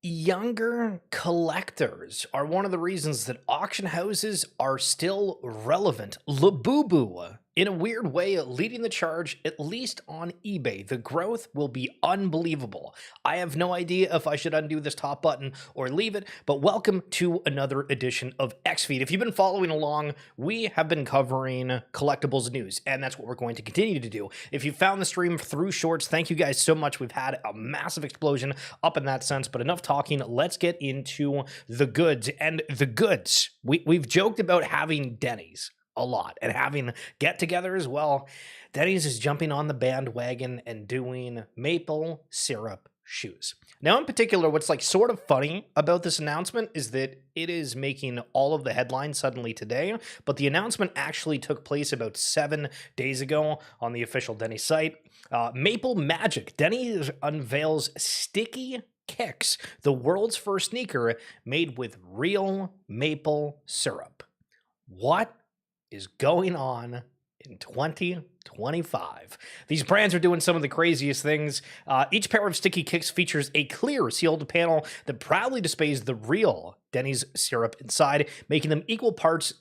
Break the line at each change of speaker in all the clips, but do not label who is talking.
Younger collectors are one of the reasons that auction houses are still relevant. Labubu, in a weird way, leading the charge, at least on eBay. The growth will be unbelievable. I have no idea if I should undo this top button or leave it, but welcome to another edition of XFeed. If you've been following along, we have been covering collectibles news, and that's what we're going to continue to do. If you found the stream through shorts, thank you guys so much. We've had a massive explosion up in that sense, but enough talking. Let's get into the goods. And the goods, we've joked about having Denny's a lot and having get together as well. Denny's is jumping on the bandwagon and doing maple syrup shoes. Now, in particular, what's like sort of funny about this announcement is that it is making all of the headlines suddenly today, but the announcement actually took place about 7 days ago on the official Denny site. Maple Magic. Denny unveils sticky kicks, the world's first sneaker made with real maple syrup. What is going on in 2025? These brands are doing some of the craziest things. Each pair of sticky kicks features a clear sealed panel that proudly displays the real Denny's syrup inside, making them equal parts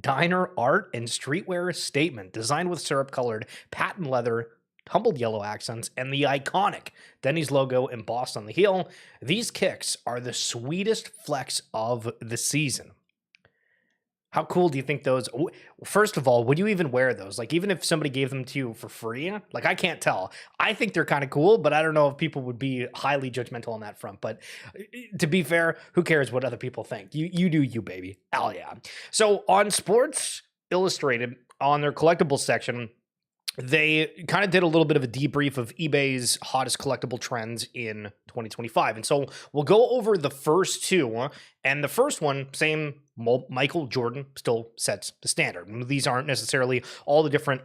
diner art and streetwear statement. Designed with syrup-colored patent leather, tumbled yellow accents, and the iconic Denny's logo embossed on the heel, these kicks are the sweetest flex of the season. How cool do you think those? First of all, would you even wear those? Like, even if somebody gave them to you for free? Like, I can't tell. I think they're kind of cool, but I don't know if people would be highly judgmental on that front. But to be fair, who cares what other people think? You do you, baby. Hell yeah. So on Sports Illustrated, on their collectibles section, they kind of did a little bit of a debrief of eBay's hottest collectible trends in 2025. And so we'll go over the first two. And the first one, same Michael Jordan, still sets the standard. These aren't necessarily all the different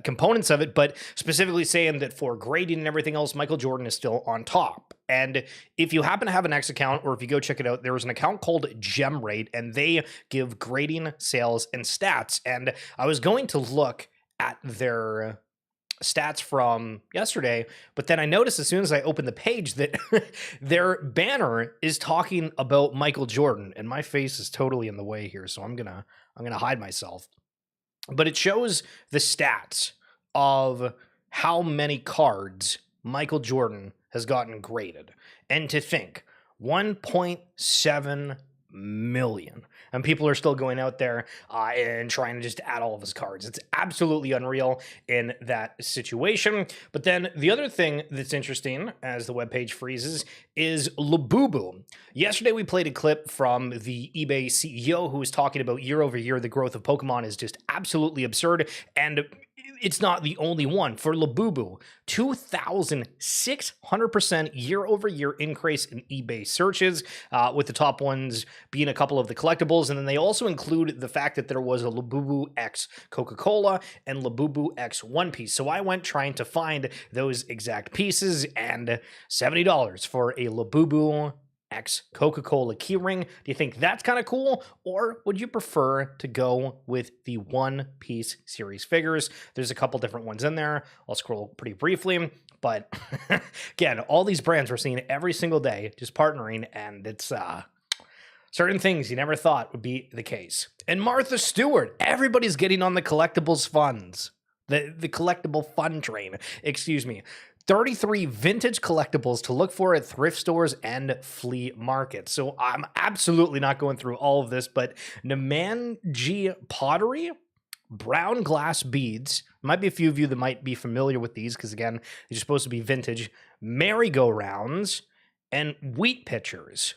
components of it, but specifically saying that for grading and everything else, Michael Jordan is still on top. And if you happen to have an X account, or if you go check it out, there is an account called GemRate, and they give grading, sales, and stats. And I was going to look at their stats from yesterday, but then I noticed as soon as I opened the page that their banner is talking about Michael Jordan, and my face is totally in the way here, so I'm gonna hide myself. But it shows the stats of how many cards Michael Jordan has gotten graded, and to think 1.7 million, and people are still going out there and trying to just add all of his cards. It's absolutely unreal in that situation. But then the other thing that's interesting, as the webpage freezes, is Labubu. Yesterday we played a clip from the eBay CEO who was talking about year over year the growth of Pokemon is just absolutely absurd, and it's not the only one. For Labubu, 2,600% year-over-year increase in eBay searches, with the top ones being a couple of the collectibles. And then they also include the fact that there was a Labubu X Coca-Cola and Labubu X One Piece. So I went trying to find those exact pieces, and $70 for a Labubu X Coca-Cola keyring. Do you think that's kind of cool, or would you prefer to go with the One Piece series figures? There's a couple different ones in there. I'll scroll pretty briefly, but again, all these brands we're seeing every single day just partnering, and it's certain things you never thought would be the case. And Martha Stewart, everybody's getting on the collectibles funds. The collectible fun train, excuse me. 33 vintage collectibles to look for at thrift stores and flea markets. So I'm absolutely not going through all of this, but Namanji pottery, brown glass beads. Might be a few of you that might be familiar with these because, again, these are supposed to be vintage. Merry-go-rounds and wheat pitchers.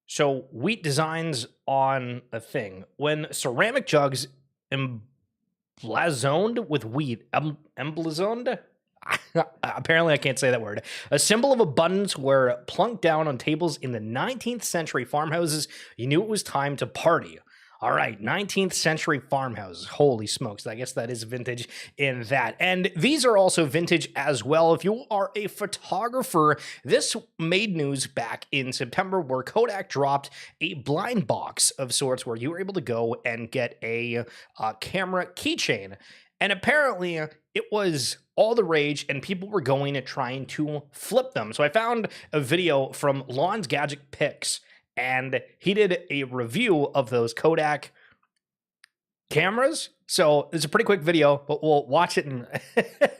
So wheat designs on a thing. When ceramic jugs emblazoned with wheat, emblazoned? Apparently I can't say that word. A symbol of abundance were plunked down on tables in the 19th century farmhouses. You knew it was time to party. All right, 19th century farmhouses. Holy smokes, I guess that is vintage in that. And these are also vintage as well. If you are a photographer, this made news back in September where Kodak dropped a blind box of sorts where you were able to go and get a camera keychain. And apparently, it was all the rage, and people were going and trying to flip them. So I found a video from Lon's Gadget Picks, and he did a review of those Kodak cameras. So it's a pretty quick video, but we'll watch it and,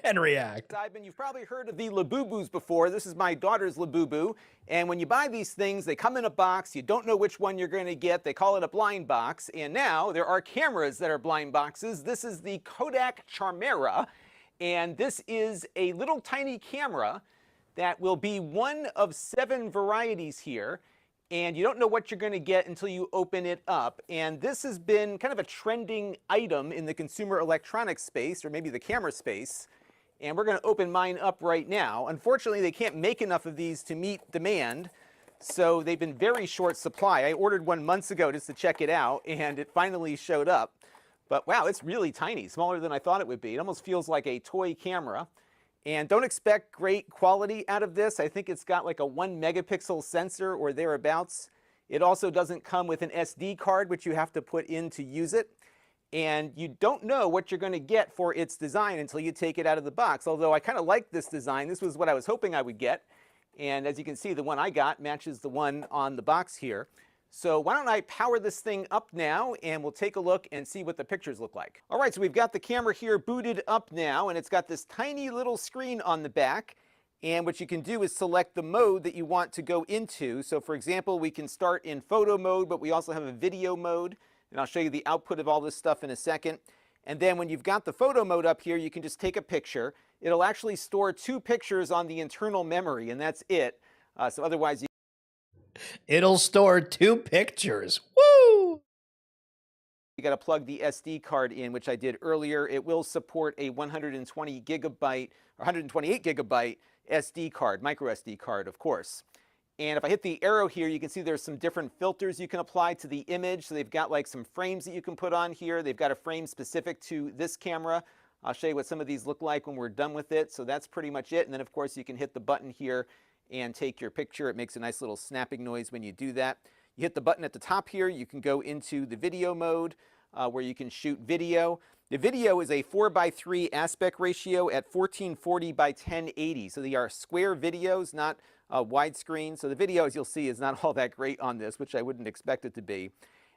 and react.
You've probably heard of the Labubus before. This is my daughter's Labubu. And when you buy these things, they come in a box. You don't know which one you're going to get. They call it a blind box. And now there are cameras that are blind boxes. This is the Kodak Charmera. And this is a little tiny camera that will be one of 7 varieties here. And you don't know what you're going to get until you open it up. And this has been kind of a trending item in the consumer electronics space, or maybe the camera space. And we're going to open mine up right now. Unfortunately, they can't make enough of these to meet demand, so they've been very short supply. I ordered one months ago just to check it out, and it finally showed up. But wow, it's really tiny, smaller than I thought it would be. It almost feels like a toy camera. And don't expect great quality out of this. I think it's got like a 1 megapixel sensor or thereabouts. It also doesn't come with an SD card, which you have to put in to use it. And you don't know what you're going to get for its design until you take it out of the box. Although I kind of like this design. This was what I was hoping I would get. And as you can see, the one I got matches the one on the box here. So why don't I power this thing up now, and we'll take a look and see what the pictures look like. All right, so we've got the camera here booted up now, and it's got this tiny little screen on the back. And what you can do is select the mode that you want to go into. So for example, we can start in photo mode, but we also have a video mode. And I'll show you the output of all this stuff in a second. And then when you've got the photo mode up here, you can just take a picture. It'll actually store 2 pictures on the internal memory, and that's it. So otherwise,
It'll store 2 pictures. Woo!
You got to plug the SD card in, which I did earlier. It will support a 120 gigabyte or 128 gigabyte SD card, micro SD card, of course. And if I hit the arrow here, you can see there's some different filters you can apply to the image. So they've got like some frames that you can put on here. They've got a frame specific to this camera. I'll show you what some of these look like when we're done with it. So that's pretty much it. And then of course you can hit the button here and take your picture. It makes a nice little snapping noise when you do that. You hit the button at the top here, you can go into the video mode where you can shoot video. The video is a 4:3 aspect ratio at 1440 by 1080. So they are square videos, not widescreen. So the video, as you'll see, is not all that great on this, which I wouldn't expect it to be.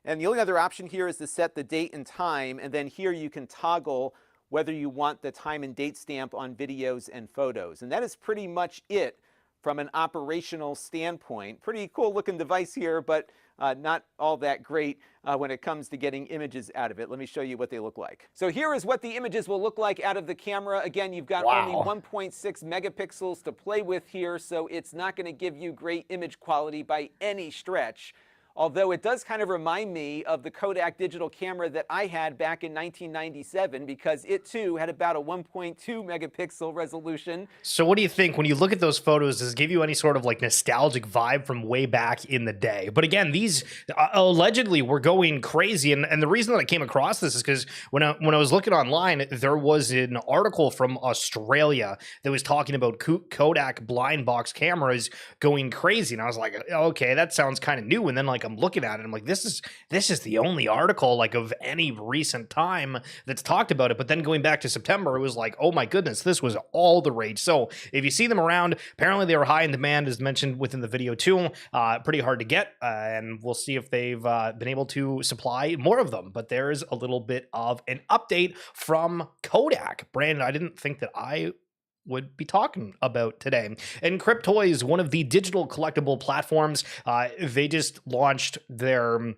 And the only other option here is to set the date and time. And then here you can toggle whether you want the time and date stamp on videos and photos. And that is pretty much it from an operational standpoint. Pretty cool looking device here, but not all that great when it comes to getting images out of it. Let me show you what they look like. So here is what the images will look like out of the camera. Again, you've got only 1.6 megapixels to play with here, so it's not going to give you great image quality by any stretch. Although it does kind of remind me of the Kodak digital camera that I had back in 1997, because it too had about a 1.2 megapixel resolution.
So what do you think when you look at those photos? Does it give you any sort of like nostalgic vibe from way back in the day? But again, these allegedly were going crazy. And the reason that I came across this is because when I was looking online, there was an article from Australia that was talking about Kodak blind box cameras going crazy. And I was like, okay, that sounds kind of new. And then like I'm looking at it, I'm like, this is the only article like of any recent time that's talked about it. But then going back to September, it was like, oh my goodness, this was all the rage. So if you see them around, apparently they were high in demand, as mentioned within the video too. Pretty hard to get, and we'll see if they've been able to supply more of them. But there's a little bit of an update from Kodak. Brandon, I didn't think that I would be talking about today. And Cryptoys, one of the digital collectible platforms, they just launched their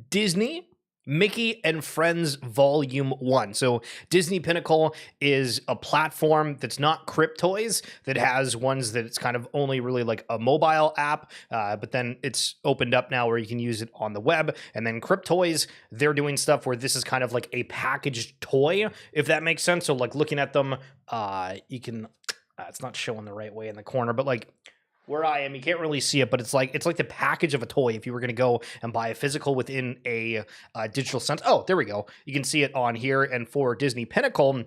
Disney Mickey and Friends Volume 1. So Disney Pinnacle is a platform that's not Cryptoys, that has ones that it's kind of only really like a mobile app, but then it's opened up now where you can use it on the web. And then Cryptoys, they're doing stuff where this is kind of like a packaged toy, if that makes sense. So like looking at them, you can, it's not showing the right way in the corner, but like where I am, you can't really see it, but it's like the package of a toy if you were going to go and buy a physical within a digital sense. Oh, there we go. You can see it on here. And for Disney Pinnacle,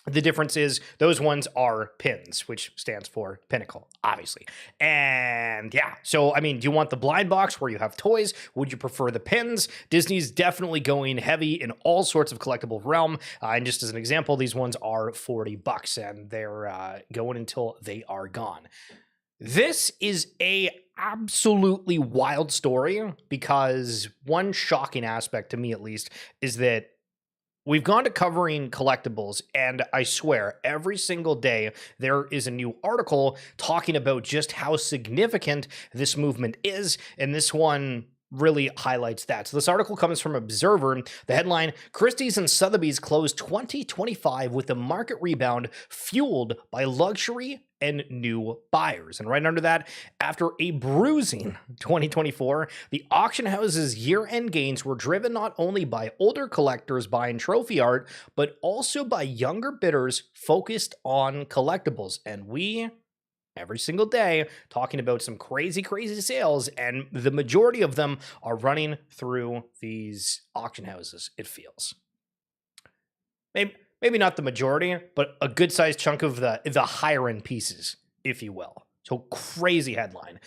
The difference is those ones are pins, which stands for pinnacle, obviously. And yeah, so I mean, do you want the blind box where you have toys? Would you prefer the pins? Disney's definitely going heavy in all sorts of collectible realm. And just as an example, these ones are $40 and they're going until they are gone. This is a absolutely wild story because one shocking aspect to me, at least, is that we've gone to covering collectibles, and I swear, every single day there is a new article talking about just how significant this movement is, and this one really highlights that. So this article comes from Observer. The headline, Christie's and Sotheby's closed 2025 with a market rebound fueled by luxury and new buyers. And right under that, after a bruising 2024, the auction house's year-end gains were driven not only by older collectors buying trophy art, but also by younger bidders focused on collectibles. And we, every single day, talking about some crazy sales, and the majority of them are running through these auction houses, it feels. Maybe not the majority, but a good-sized chunk of the higher-end pieces, if you will. So crazy headline.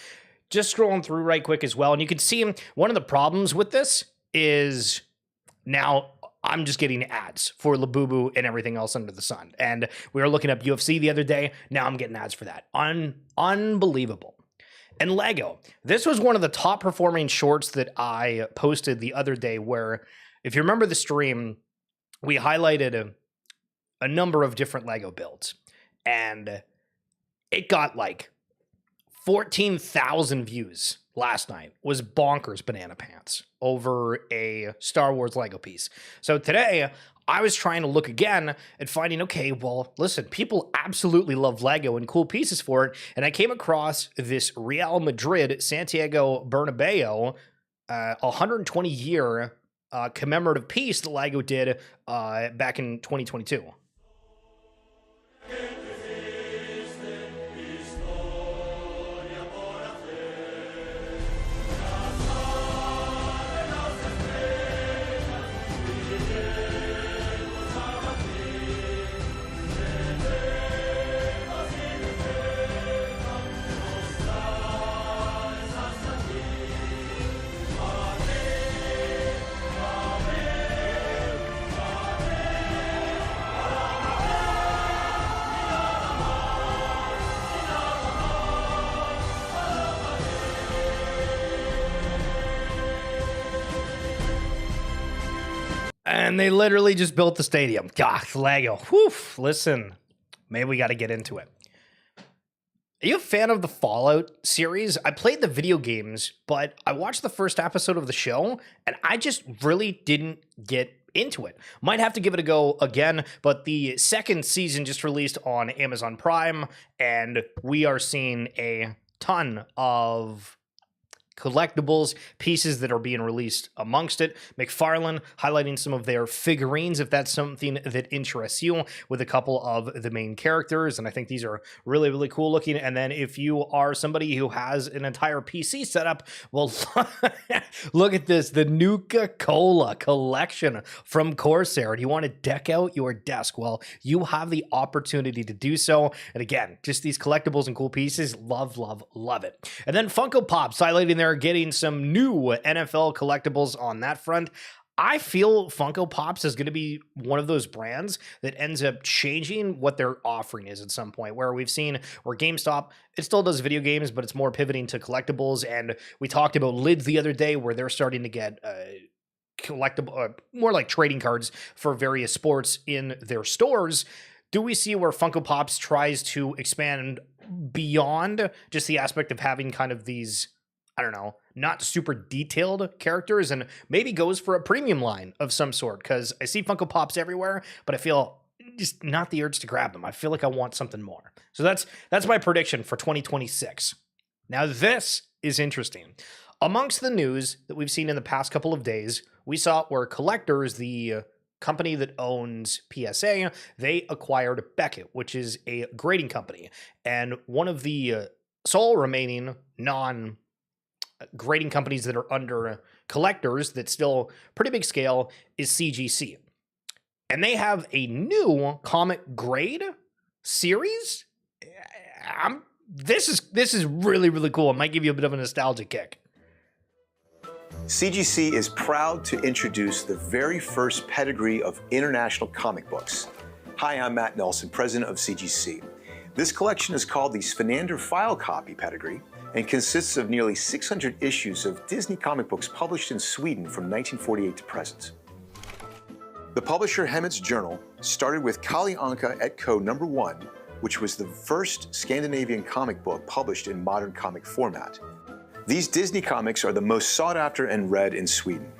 Just scrolling through right quick as well, and you can see one of the problems with this is now I'm just getting ads for Labubu and everything else under the sun. And we were looking up UFC the other day. Now I'm getting ads for that. Unbelievable. And Lego. This was one of the top performing shorts that I posted the other day where, if you remember the stream, we highlighted a number of different Lego builds. And it got like 14,000 views last night. Was bonkers banana pants over a Star Wars Lego piece. So today I was trying to look again and finding, okay, well, listen, people absolutely love Lego and cool pieces for it. And I came across this Real Madrid Santiago Bernabeu 120-year commemorative piece that Lego did back in 2022. And they literally just built the stadium. God, Lego. Whew, listen, maybe we got to get into it. Are you a fan of the Fallout series? I played the video games, but I watched the first episode of the show, and I just really didn't get into it. Might have to give it a go again, but the second season just released on Amazon Prime, and we are seeing a ton of collectibles, pieces that are being released amongst it. McFarlane highlighting some of their figurines, if that's something that interests you, with a couple of the main characters. And I think these are really cool looking. And then if you are somebody who has an entire PC setup, well, look at this, the Nuka-Cola collection from Corsair. Do you want to deck out your desk? Well, you have the opportunity to do so. And again, just these collectibles and cool pieces, love it. And then Funko Pops highlighting their getting some new NFL collectibles on that front. I feel Funko Pops is going to be one of those brands that ends up changing what their offering is at some point, where we've seen where GameStop, it still does video games, but it's more pivoting to collectibles. And we talked about Lids the other day, where they're starting to get collectible, more like trading cards for various sports in their stores. Do we see where Funko Pops tries to expand beyond just the aspect of having kind of these, I don't know, not super detailed characters, and maybe goes for a premium line of some sort? Because I see Funko Pops everywhere, but I feel just not the urge to grab them. I feel like I want something more. So that's my prediction for 2026. Now this is interesting. Amongst the news that we've seen in the past couple of days, we saw where Collectors, the company that owns PSA, they acquired Beckett, which is a grading company. And one of the sole remaining grading companies that are under Collectors that's still pretty big scale is CGC. And they have a new comic grade series. This is really, really cool. It might give you a bit of a nostalgia kick.
CGC is proud to introduce the very first pedigree of international comic books. Hi, I'm Matt Nelson, president of CGC. This collection is called the Svenander File Copy Pedigree and consists of nearly 600 issues of Disney comic books published in Sweden from 1948 to present. The publisher Hemmets Journal started with Kalle Anka et Co. #1, which was the first Scandinavian comic book published in modern comic format. These Disney comics are the most sought after and read in Sweden.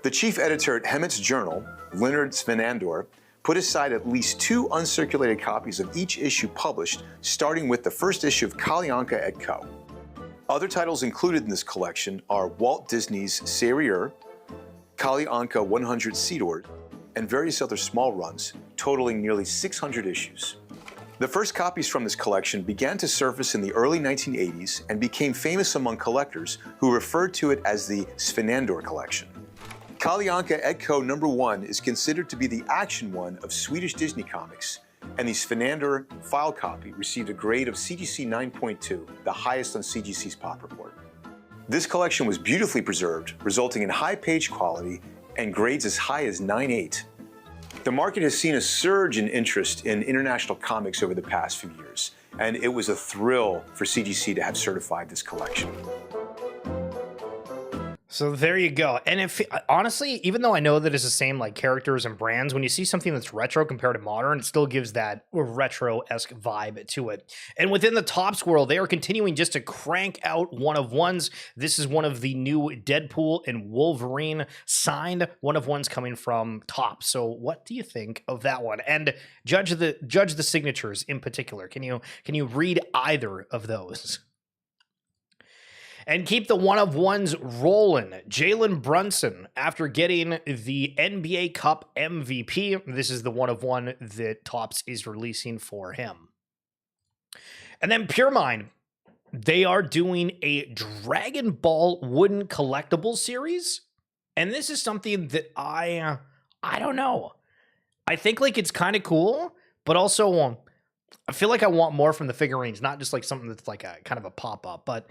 The chief editor at Hemmets Journal, Leonard Svenander, put aside at least 2 uncirculated copies of each issue published, starting with the first issue of Kalle Anka et Co. Other titles included in this collection are Walt Disney's Serier, Kalle Anka 100 Sidor, and various other small runs, totaling nearly 600 issues. The first copies from this collection began to surface in the early 1980s and became famous among collectors who referred to it as the Svenander collection. Kalle Anka et Co. #1 is considered to be the action one of Swedish Disney comics, and the Svenander file copy received a grade of CGC 9.2, the highest on CGC's Pop Report. This collection was beautifully preserved, resulting in high page quality and grades as high as 9.8. The market has seen a surge in interest in international comics over the past few years, and it was a thrill for CGC to have certified this collection.
So there you go. And if honestly, even though I know that it's the same like characters and brands, when you see something that's retro compared to modern, it still gives that retro-esque vibe to it. And within the Topps world, they are continuing just to crank out one-of-ones. This is one of the new Deadpool and Wolverine signed one-of-ones coming from Topps. So what do you think of that one? And judge the signatures in particular. Can you read either of those? And keep the one-of-ones rolling. Jalen Brunson, after getting the NBA Cup MVP, this is the one-of-one that Topps is releasing for him. And then Pure Mind, they are doing a Dragon Ball wooden collectible series. And this is something that I don't know. I think like it's kind of cool, but also I feel like I want more from the figurines, not just like something that's like a kind of a pop-up. But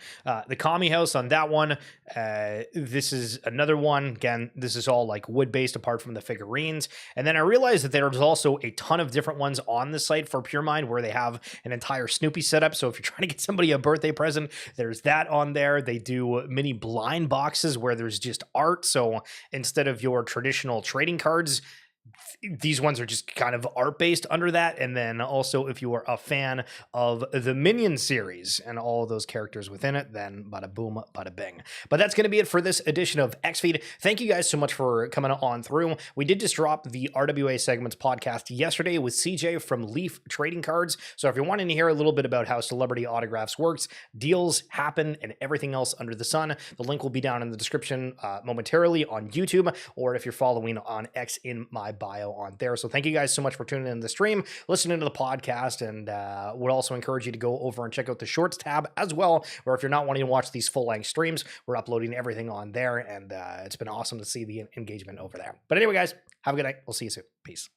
the Kami House on that one, this is another one. Again, this is all like wood-based apart from the figurines. And then I realized that there's also a ton of different ones on the site for Pure Mind where they have an entire Snoopy setup. So if you're trying to get somebody a birthday present, there's that on there. They do mini blind boxes where there's just art. So instead of your traditional trading cards, these ones are just kind of art-based under that. And then also, if you are a fan of the Minion series and all of those characters within it, then bada boom, bada bing. But that's going to be it for this edition of X-Feed. Thank you guys so much for coming on through. We did just drop the RWA Segments podcast yesterday with CJ from Leaf Trading Cards. So if you're wanting to hear a little bit about how celebrity autographs works, deals happen, and everything else under the sun, the link will be down in the description momentarily on YouTube, or if you're following on X in my bio on there. So thank you guys so much for tuning in to the stream, listening to the podcast, and would also encourage you to go over and check out the Shorts tab as well, or if you're not wanting to watch these full-length streams, we're uploading everything on there, and it's been awesome to see the engagement over there. But anyway, guys, have a good night. We'll see you soon. Peace.